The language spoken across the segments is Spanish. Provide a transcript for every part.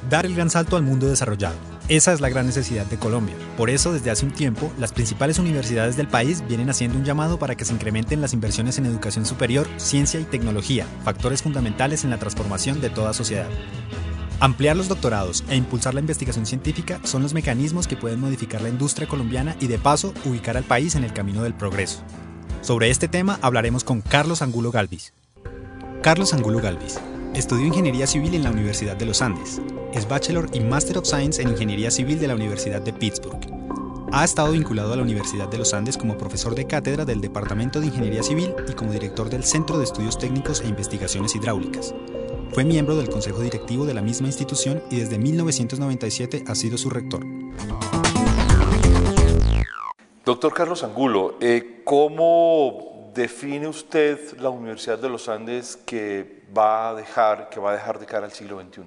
Dar el gran salto al mundo desarrollado. Esa es la gran necesidad de Colombia. Por eso, desde hace un tiempo, las principales universidades del país vienen haciendo un llamado para que se incrementen las inversiones en educación superior, ciencia y tecnología, factores fundamentales en la transformación de toda sociedad. Ampliar los doctorados e impulsar la investigación científica son los mecanismos que pueden modificar la industria colombiana y, de paso, ubicar al país en el camino del progreso. Sobre este tema hablaremos con Carlos Angulo Galvis. Carlos Angulo Galvis estudió Ingeniería Civil en la Universidad de los Andes. Es Bachelor y Master of Science en Ingeniería Civil de la Universidad de Pittsburgh. Ha estado vinculado a la Universidad de los Andes como profesor de cátedra del Departamento de Ingeniería Civil y como director del Centro de Estudios Técnicos e Investigaciones Hidráulicas. Fue miembro del Consejo Directivo de la misma institución y desde 1997 ha sido su rector. Doctor Carlos Angulo, ¿cómo define usted la Universidad de los Andes que va a dejar de cara al siglo XXI?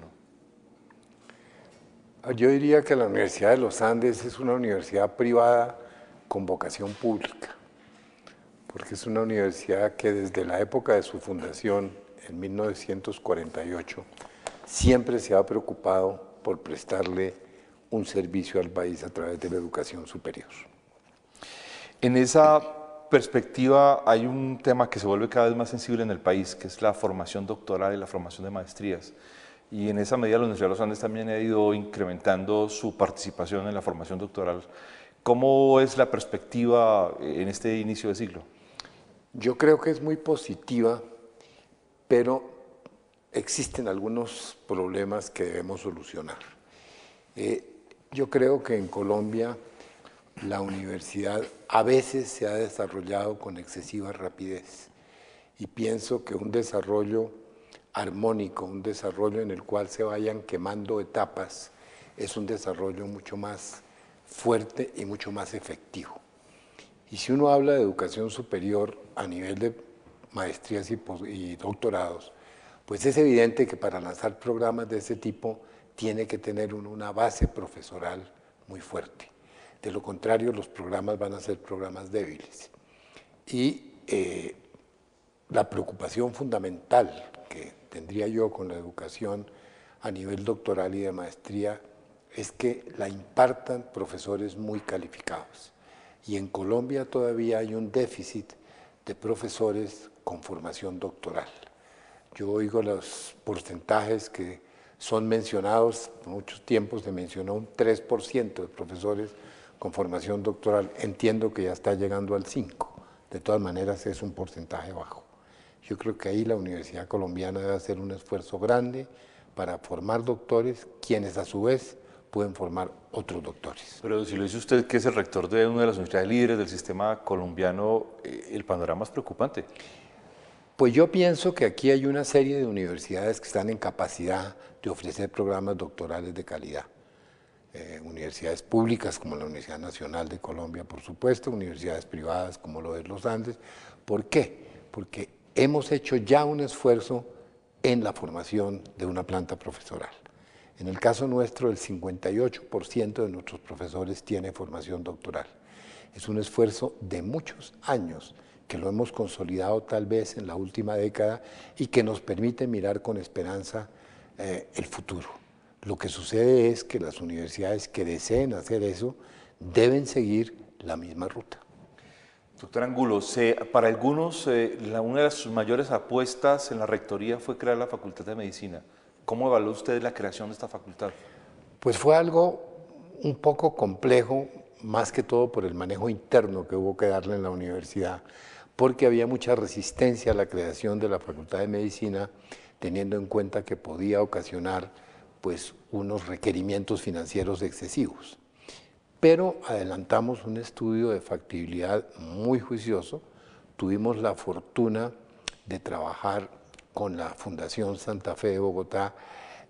Yo diría que la Universidad de los Andes es una universidad privada con vocación pública, porque es una universidad que desde la época de su fundación, en 1948, siempre se ha preocupado por prestarle un servicio al país a través de la educación superior. En esa perspectiva hay un tema que se vuelve cada vez más sensible en el país, que es la formación doctoral y la formación de maestrías. Y en esa medida la Universidad de los Andes también ha ido incrementando su participación en la formación doctoral. ¿Cómo es la perspectiva en este inicio de siglo? Yo creo que es muy positiva, pero existen algunos problemas que debemos solucionar. Yo creo que en Colombia la universidad a veces se ha desarrollado con excesiva rapidez y pienso que un desarrollo armónico, un desarrollo en el cual se vayan quemando etapas, es un desarrollo mucho más fuerte y mucho más efectivo. Y si uno habla de educación superior a nivel de maestrías y doctorados, pues es evidente que para lanzar programas de ese tipo tiene que tener una base profesoral muy fuerte. De lo contrario, los programas van a ser programas débiles. Y la preocupación fundamental que tendría yo con la educación a nivel doctoral y de maestría es que la impartan profesores muy calificados. Y en Colombia todavía hay un déficit de profesores con formación doctoral. Yo oigo los porcentajes que son mencionados, en muchos tiempos se mencionó un 3% de profesores con formación doctoral, entiendo que ya está llegando al 5%, de todas maneras es un porcentaje bajo. Yo creo que ahí la Universidad Colombiana debe hacer un esfuerzo grande para formar doctores, quienes a su vez pueden formar otros doctores. Pero si lo dice usted, que es el rector de una de las universidades líderes del sistema colombiano, el panorama es preocupante. Pues yo pienso que aquí hay una serie de universidades que están en capacidad de ofrecer programas doctorales de calidad. Universidades públicas como la Universidad Nacional de Colombia, por supuesto, universidades privadas como lo de los Andes. ¿Por qué? Porque hemos hecho ya un esfuerzo en la formación de una planta profesoral. En el caso nuestro, el 58% de nuestros profesores tiene formación doctoral. Es un esfuerzo de muchos años que lo hemos consolidado tal vez en la última década y que nos permite mirar con esperanza el futuro. Lo que sucede es que las universidades que deseen hacer eso deben seguir la misma ruta. Doctor Angulo, para algunos una de sus mayores apuestas en la rectoría fue crear la Facultad de Medicina. ¿Cómo evaluó usted la creación de esta facultad? Pues fue algo un poco complejo, más que todo por el manejo interno que hubo que darle en la universidad, porque había mucha resistencia a la creación de la Facultad de Medicina, teniendo en cuenta que podía ocasionar pues, unos requerimientos financieros excesivos. Pero adelantamos un estudio de factibilidad muy juicioso, tuvimos la fortuna de trabajar con la Fundación Santa Fe de Bogotá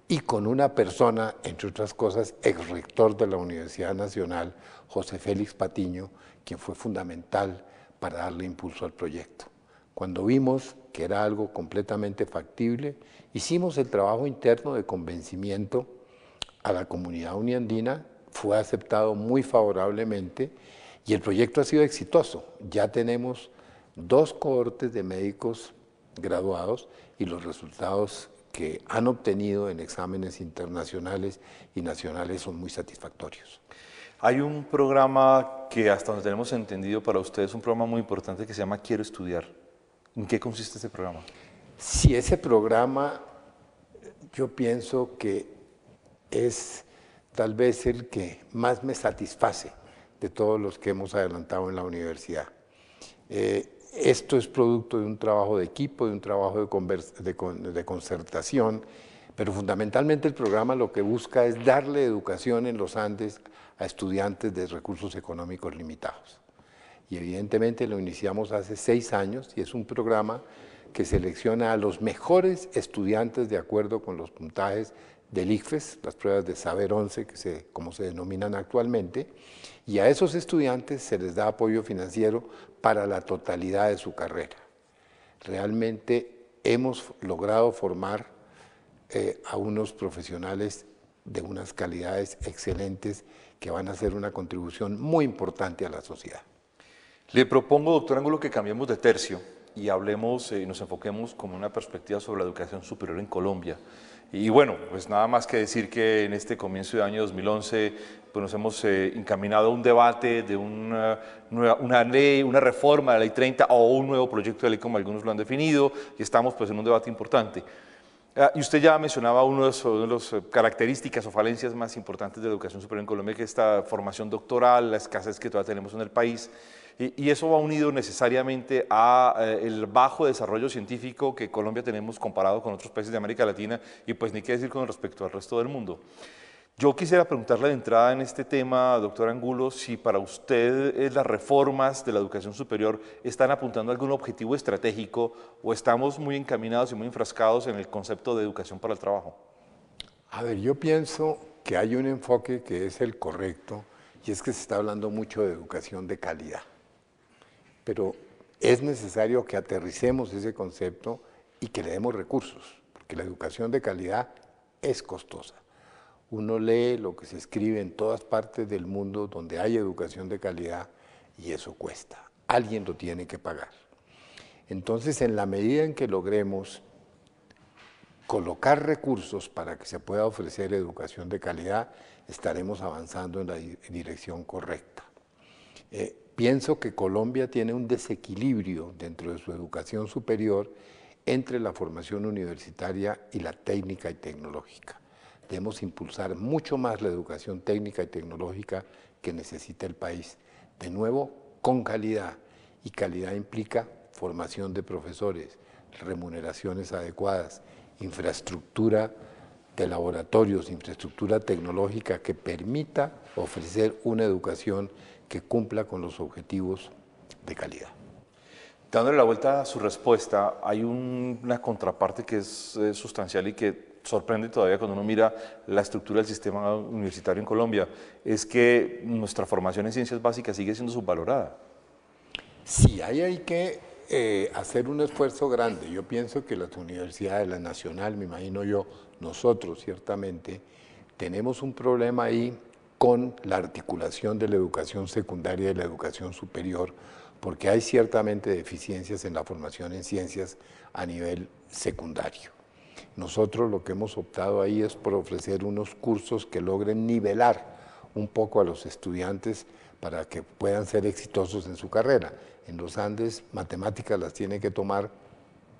y con una persona, entre otras cosas, ex rector de la Universidad Nacional, José Félix Patiño, quien fue fundamental para darle impulso al proyecto. Cuando vimos que era algo completamente factible, hicimos el trabajo interno de convencimiento a la comunidad uniandina, fue aceptado muy favorablemente Y el proyecto ha sido exitoso. Ya tenemos 2 cohortes de médicos graduados y los resultados que han obtenido en exámenes internacionales y nacionales son muy satisfactorios. Hay un programa que hasta donde tenemos entendido para ustedes es un programa muy importante que se llama Quiero Estudiar. ¿En qué consiste ese programa? Sí, ese programa yo pienso que es tal vez el que más me satisface de todos los que hemos adelantado en la universidad. Esto es producto de un trabajo de equipo, de un trabajo de concertación, pero fundamentalmente el programa lo que busca es darle educación en los Andes a estudiantes de recursos económicos limitados. Y evidentemente lo iniciamos hace 6 años y es un programa que selecciona a los mejores estudiantes de acuerdo con los puntajes del ICFES, las pruebas de Saber 11, como se denominan actualmente, y a esos estudiantes se les da apoyo financiero para la totalidad de su carrera. Realmente hemos logrado formar a unos profesionales de unas calidades excelentes que van a hacer una contribución muy importante a la sociedad. Le propongo, doctor Angulo, que cambiemos de tercio y hablemos y nos enfoquemos como una perspectiva sobre la educación superior en Colombia. Y bueno, pues nada más que decir que en este comienzo de año 2011 pues nos hemos encaminado a un debate de una ley, una reforma de la Ley 30 o un nuevo proyecto de ley como algunos lo han definido y estamos pues en un debate importante. Y usted ya mencionaba una de las características o falencias más importantes de la educación superior en Colombia, que es esta formación doctoral, la escasez que todavía tenemos en el país, y eso va unido necesariamente a el bajo desarrollo científico que Colombia tenemos comparado con otros países de América Latina, y pues ni qué decir con respecto al resto del mundo. Yo quisiera preguntarle de entrada en este tema, doctor Angulo, si para usted las reformas de la educación superior están apuntando a algún objetivo estratégico o estamos muy encaminados y muy enfrascados en el concepto de educación para el trabajo. A ver, yo pienso que hay un enfoque que es el correcto y es que se está hablando mucho de educación de calidad. Pero es necesario que aterricemos ese concepto y que le demos recursos, porque la educación de calidad es costosa. Uno lee lo que se escribe en todas partes del mundo donde hay educación de calidad y eso cuesta. Alguien lo tiene que pagar. Entonces, en la medida en que logremos colocar recursos para que se pueda ofrecer educación de calidad, estaremos avanzando en la dirección correcta. Pienso que Colombia tiene un desequilibrio dentro de su educación superior entre la formación universitaria y la técnica y tecnológica. Debemos impulsar mucho más la educación técnica y tecnológica que necesita el país. De nuevo, con calidad. Y calidad implica formación de profesores, remuneraciones adecuadas, infraestructura de laboratorios, infraestructura tecnológica que permita ofrecer una educación que cumpla con los objetivos de calidad. Dándole la vuelta a su respuesta, hay una contraparte que es sustancial y que sorprende todavía cuando uno mira la estructura del sistema universitario en Colombia, es que nuestra formación en ciencias básicas sigue siendo subvalorada. Sí, ahí hay que hacer un esfuerzo grande. Yo pienso que las universidades, la nacional, me imagino yo, nosotros ciertamente, tenemos un problema ahí con la articulación de la educación secundaria y la educación superior, porque hay ciertamente deficiencias en la formación en ciencias a nivel secundario. Nosotros lo que hemos optado ahí es por ofrecer unos cursos que logren nivelar un poco a los estudiantes para que puedan ser exitosos en su carrera. En los Andes, matemáticas las tiene que tomar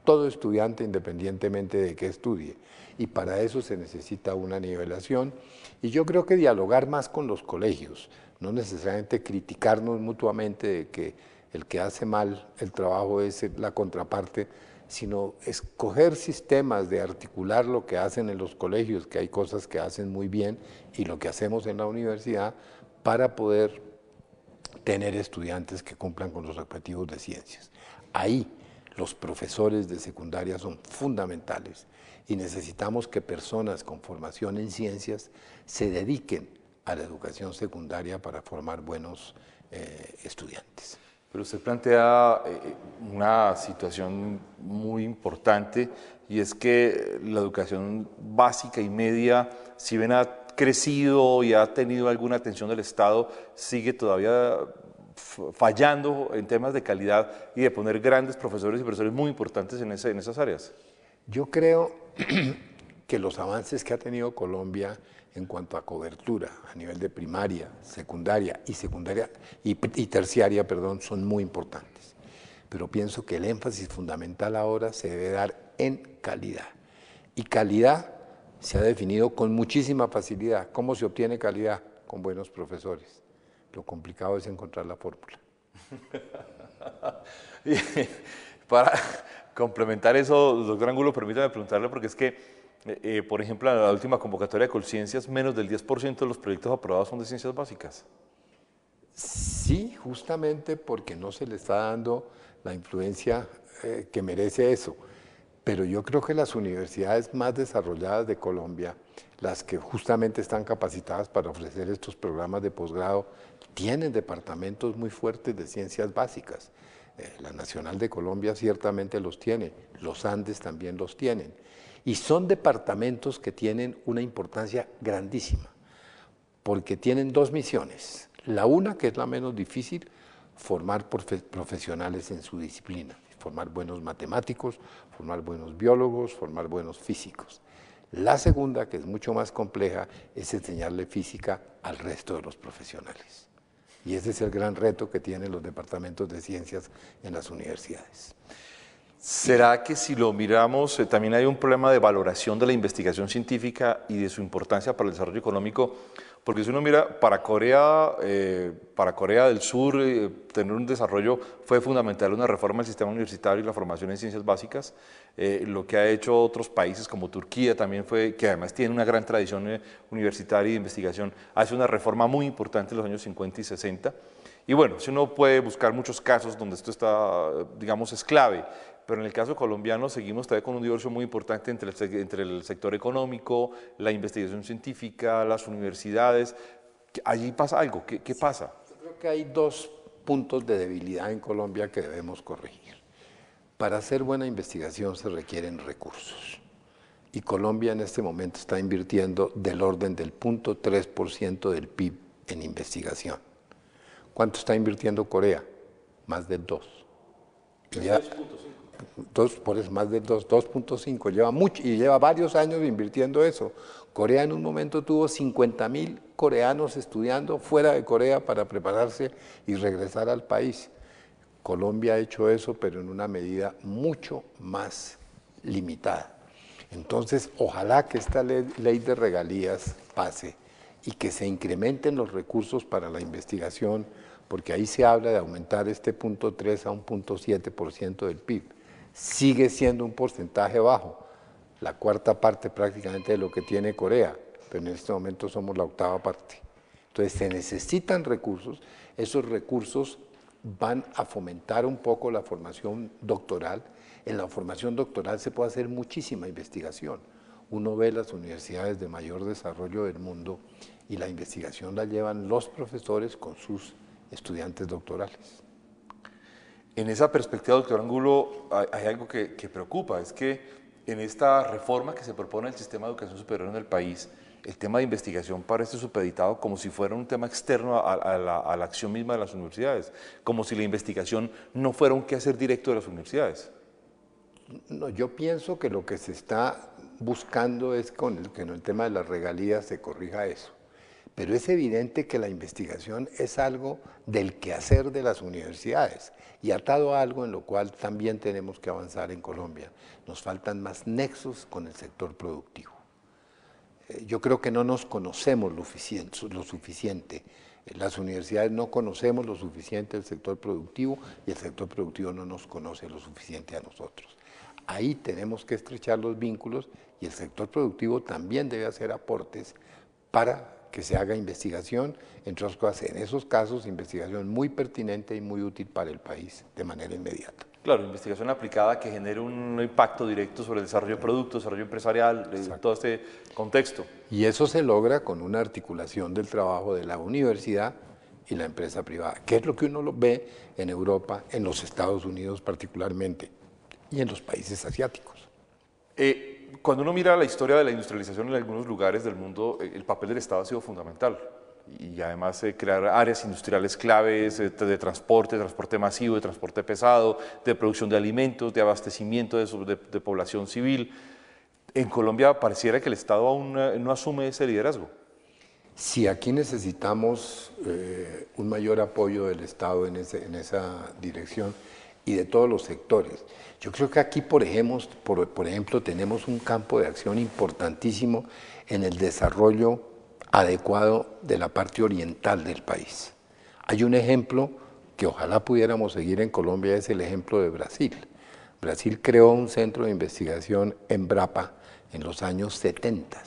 todo estudiante independientemente de qué estudie. Y para eso se necesita una nivelación. Y yo creo que dialogar más con los colegios, no necesariamente criticarnos mutuamente de que el que hace mal el trabajo es la contraparte, sino escoger sistemas de articular lo que hacen en los colegios, que hay cosas que hacen muy bien, y lo que hacemos en la universidad para poder tener estudiantes que cumplan con los objetivos de ciencias. Ahí los profesores de secundaria son fundamentales y necesitamos que personas con formación en ciencias se dediquen a la educación secundaria para formar buenos estudiantes. Pero usted plantea una situación muy importante y es que la educación básica y media, si bien ha crecido y ha tenido alguna atención del Estado, sigue todavía fallando en temas de calidad y de poner grandes profesores y profesores muy importantes en esas áreas? Yo creo que los avances que ha tenido Colombia en cuanto a cobertura a nivel de primaria, secundaria y terciaria, perdón, son muy importantes. Pero pienso que el énfasis fundamental ahora se debe dar en calidad. Y calidad se ha definido con muchísima facilidad. ¿Cómo se obtiene calidad? Con buenos profesores. Lo complicado es encontrar la fórmula. Y para complementar eso, doctor Angulo, permítame preguntarle, porque es que, por ejemplo, en la última convocatoria de Colciencias, menos del 10% de los proyectos aprobados son de ciencias básicas. Sí, justamente porque no se le está dando la influencia que merece eso. Pero yo creo que las universidades más desarrolladas de Colombia, las que justamente están capacitadas para ofrecer estos programas de posgrado, tienen departamentos muy fuertes de ciencias básicas. La Nacional de Colombia ciertamente los tiene, los Andes también los tienen. Y son departamentos que tienen una importancia grandísima, porque tienen dos misiones. La una, que es la menos difícil, formar profesionales en su disciplina, formar buenos matemáticos, formar buenos biólogos, formar buenos físicos. La segunda, que es mucho más compleja, es enseñarle física al resto de los profesionales. Y ese es el gran reto que tienen los departamentos de ciencias en las universidades. ¿Será que si lo miramos, también hay un problema de valoración de la investigación científica y de su importancia para el desarrollo económico? Porque si uno mira, para Corea del Sur, tener un desarrollo fue fundamental una reforma del sistema universitario y la formación en ciencias básicas. Lo que ha hecho otros países como Turquía también fue, que además tiene una gran tradición universitaria y de investigación, hace una reforma muy importante en los años 50 y 60. Y bueno, si uno puede buscar muchos casos donde esto está, digamos, es clave, pero en el caso colombiano seguimos todavía con un divorcio muy importante entre el sector económico, la investigación científica, las universidades. Allí pasa algo, ¿qué pasa? Yo creo que hay dos puntos de debilidad en Colombia que debemos corregir. Para hacer buena investigación se requieren recursos. Y Colombia en este momento está invirtiendo del orden del 0.3% del PIB en investigación. ¿Cuánto está invirtiendo Corea? Más del 2. 2 por eso, más del 2.5. Lleva mucho y lleva varios años invirtiendo eso. Corea en un momento tuvo 50.000 coreanos estudiando fuera de Corea para prepararse y regresar al país. Colombia ha hecho eso, pero en una medida mucho más limitada. Entonces, ojalá que esta ley de regalías pase y que se incrementen los recursos para la investigación, porque ahí se habla de aumentar este 0.3 a un 0.7% del PIB. Sigue siendo un porcentaje bajo, la cuarta parte prácticamente de lo que tiene Corea, pero en este momento somos la octava parte. Entonces se necesitan recursos, esos recursos van a fomentar un poco la formación doctoral. En la formación doctoral se puede hacer muchísima investigación. Uno ve las universidades de mayor desarrollo del mundo y la investigación la llevan los profesores con sus estudiantes doctorales. En esa perspectiva, doctor Angulo, hay algo que preocupa, es que en esta reforma que se propone el sistema de educación superior en el país, el tema de investigación parece supeditado como si fuera un tema externo a la acción misma de las universidades, como si la investigación no fuera un quehacer directo de las universidades. No, yo pienso que lo que se está buscando es que en el tema de las regalías se corrija eso. Pero es evidente que la investigación es algo del quehacer de las universidades y atado a algo en lo cual también tenemos que avanzar en Colombia. Nos faltan más nexos con el sector productivo. Yo creo que no nos conocemos lo suficiente. Las universidades no conocemos lo suficiente del sector productivo y el sector productivo no nos conoce lo suficiente a nosotros. Ahí tenemos que estrechar los vínculos y el sector productivo también debe hacer aportes para que se haga investigación, entre otras cosas, en esos casos, investigación muy pertinente y muy útil para el país de manera inmediata. Claro, investigación aplicada que genere un impacto directo sobre el desarrollo de productos, desarrollo empresarial, todo este contexto. Y eso se logra con una articulación del trabajo de la universidad y la empresa privada, que es lo que uno lo ve en Europa, en los Estados Unidos particularmente, y en los países asiáticos. Cuando uno mira la historia de la industrialización en algunos lugares del mundo, el papel del Estado ha sido fundamental. y además crear áreas industriales claves de transporte masivo, de transporte pesado, de producción de alimentos, de abastecimiento de población civil. En Colombia pareciera que el Estado aún no asume ese liderazgo. Sí, aquí necesitamos un mayor apoyo del Estado en esa dirección y de todos los sectores. Yo creo que aquí, por ejemplo, tenemos un campo de acción importantísimo en el desarrollo adecuado de la parte oriental del país. Hay un ejemplo que ojalá pudiéramos seguir en Colombia, es el ejemplo de Brasil. Brasil creó un centro de investigación Embrapa en los años 70,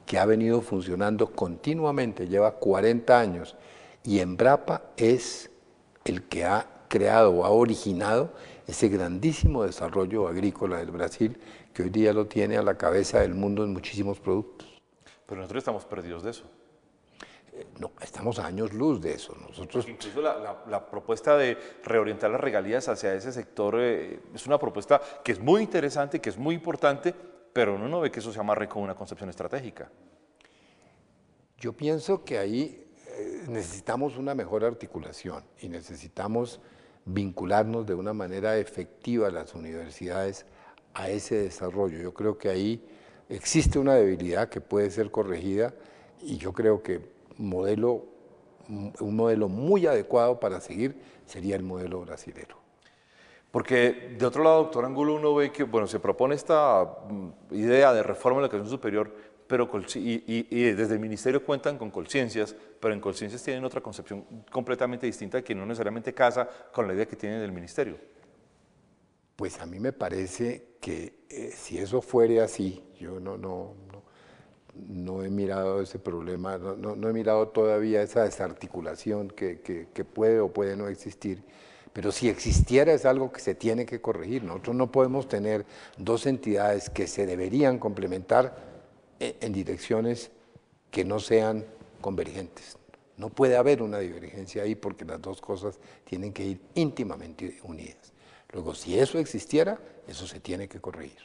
que ha venido funcionando continuamente, lleva 40 años, y Embrapa es el que ha creado o ha originado ese grandísimo desarrollo agrícola del Brasil, que hoy día lo tiene a la cabeza del mundo en muchísimos productos. Pero nosotros estamos perdidos de eso. No, estamos a años luz de eso. Incluso la propuesta de reorientar las regalías hacia ese sector es una propuesta que es muy interesante, que es muy importante, pero uno no ve que eso se amarre con una concepción estratégica. Yo pienso que ahí necesitamos una mejor articulación y necesitamos vincularnos de una manera efectiva a las universidades a ese desarrollo. Yo creo que ahí existe una debilidad que puede ser corregida y yo creo que un modelo muy adecuado para seguir sería el modelo brasilero. Porque de otro lado, doctor Angulo, uno ve que se propone esta idea de reforma de la educación superior, pero desde el ministerio cuentan con Colciencias, pero en Colciencias tienen otra concepción completamente distinta que no necesariamente casa con la idea que tienen del ministerio. Pues a mí me parece que si eso fuere así, yo no he mirado ese problema, no he mirado todavía esa desarticulación que puede o puede no existir, pero si existiera es algo que se tiene que corregir. Nosotros no podemos tener dos entidades que se deberían complementar en direcciones que no sean convergentes. No puede haber una divergencia ahí porque las dos cosas tienen que ir íntimamente unidas. Luego, si eso existiera, eso se tiene que corregir.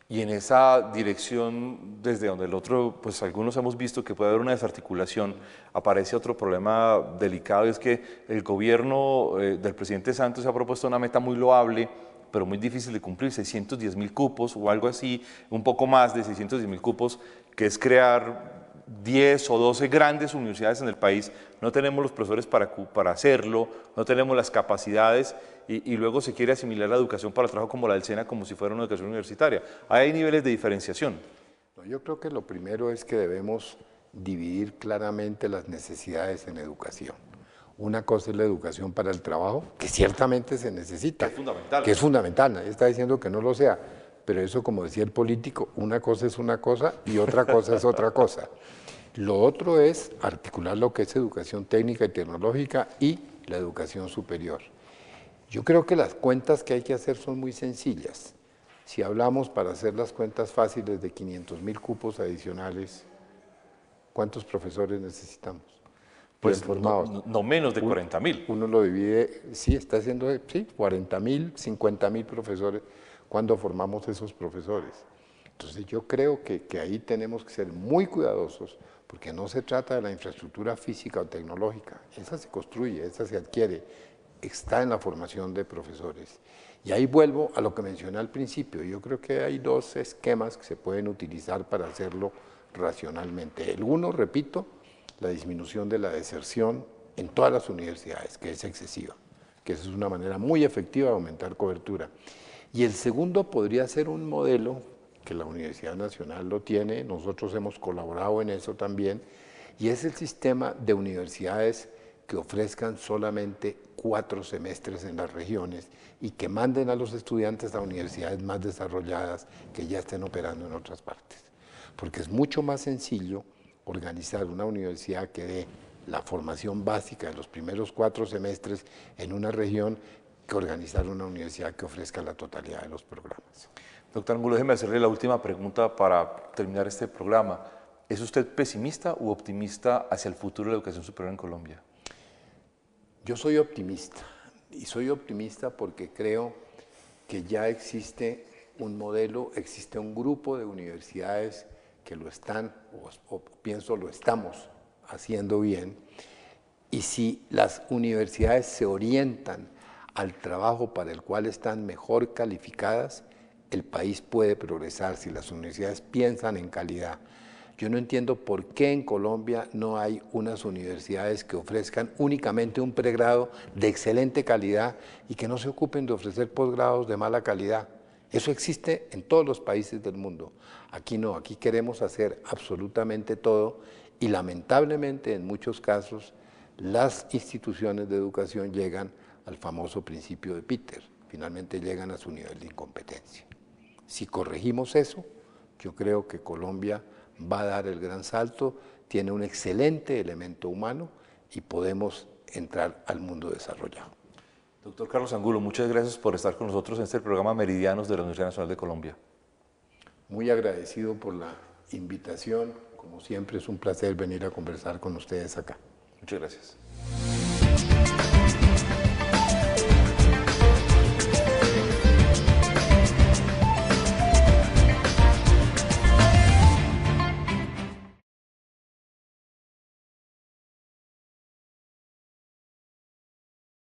Y en esa dirección, desde donde el otro, pues algunos hemos visto que puede haber una desarticulación, aparece otro problema delicado, y es que el gobierno del presidente Santos ha propuesto una meta muy loable, pero muy difícil de cumplir, 610.000 cupos o algo así, un poco más de 610.000 cupos, que es crear 10 o 12 grandes universidades en el país. No tenemos los profesores para hacerlo, no tenemos las capacidades y luego se quiere asimilar la educación para el trabajo como la del SENA como si fuera una educación universitaria. Hay niveles de diferenciación. Yo creo que lo primero es que debemos dividir claramente las necesidades en educación. Una cosa es la educación para el trabajo, que ciertamente se necesita. Que es fundamental. Que es fundamental, nadie está diciendo que no lo sea, pero eso, como decía el político, una cosa es una cosa y otra cosa es otra cosa. Lo otro es articular lo que es educación técnica y tecnológica y la educación superior. Yo creo que las cuentas que hay que hacer son muy sencillas. Si hablamos, para hacer las cuentas fáciles, de 500.000 cupos adicionales, ¿cuántos profesores necesitamos? Pues no menos de 40.000. Uno lo divide, sí, está haciendo 40.000, 50.000 profesores. ¿Cuándo formamos esos profesores? Entonces yo creo que ahí tenemos que ser muy cuidadosos, porque no se trata de la infraestructura física o tecnológica, esa se construye, esa se adquiere, está en la formación de profesores. Y ahí vuelvo a lo que mencioné al principio, yo creo que hay dos esquemas que se pueden utilizar para hacerlo racionalmente. El uno, repito, la disminución de la deserción en todas las universidades, que es excesiva, que esa es una manera muy efectiva de aumentar cobertura. Y el segundo podría ser un modelo que la Universidad Nacional lo tiene, nosotros hemos colaborado en eso también, y es el sistema de universidades que ofrezcan solamente 4 semestres en las regiones y que manden a los estudiantes a universidades más desarrolladas que ya estén operando en otras partes. Porque es mucho más sencillo organizar una universidad que dé la formación básica de los primeros 4 semestres en una región que organizar una universidad que ofrezca la totalidad de los programas. Doctor Angulo, déjeme hacerle la última pregunta para terminar este programa. ¿Es usted pesimista u optimista hacia el futuro de la educación superior en Colombia? Yo soy optimista, y soy optimista porque creo que ya existe un modelo, existe un grupo de universidades que lo están, o pienso lo estamos haciendo bien, y si las universidades se orientan al trabajo para el cual están mejor calificadas, el país puede progresar si las universidades piensan en calidad. Yo no entiendo por qué en Colombia no hay unas universidades que ofrezcan únicamente un pregrado de excelente calidad y que no se ocupen de ofrecer posgrados de mala calidad. Eso existe en todos los países del mundo. Aquí no, aquí queremos hacer absolutamente todo y lamentablemente en muchos casos las instituciones de educación llegan al famoso principio de Peter, finalmente llegan a su nivel de incompetencia. Si corregimos eso, yo creo que Colombia va a dar el gran salto, tiene un excelente elemento humano y podemos entrar al mundo desarrollado. Doctor Carlos Angulo, muchas gracias por estar con nosotros en este programa Meridianos de la Universidad Nacional de Colombia. Muy agradecido por la invitación, como siempre es un placer venir a conversar con ustedes acá. Muchas gracias.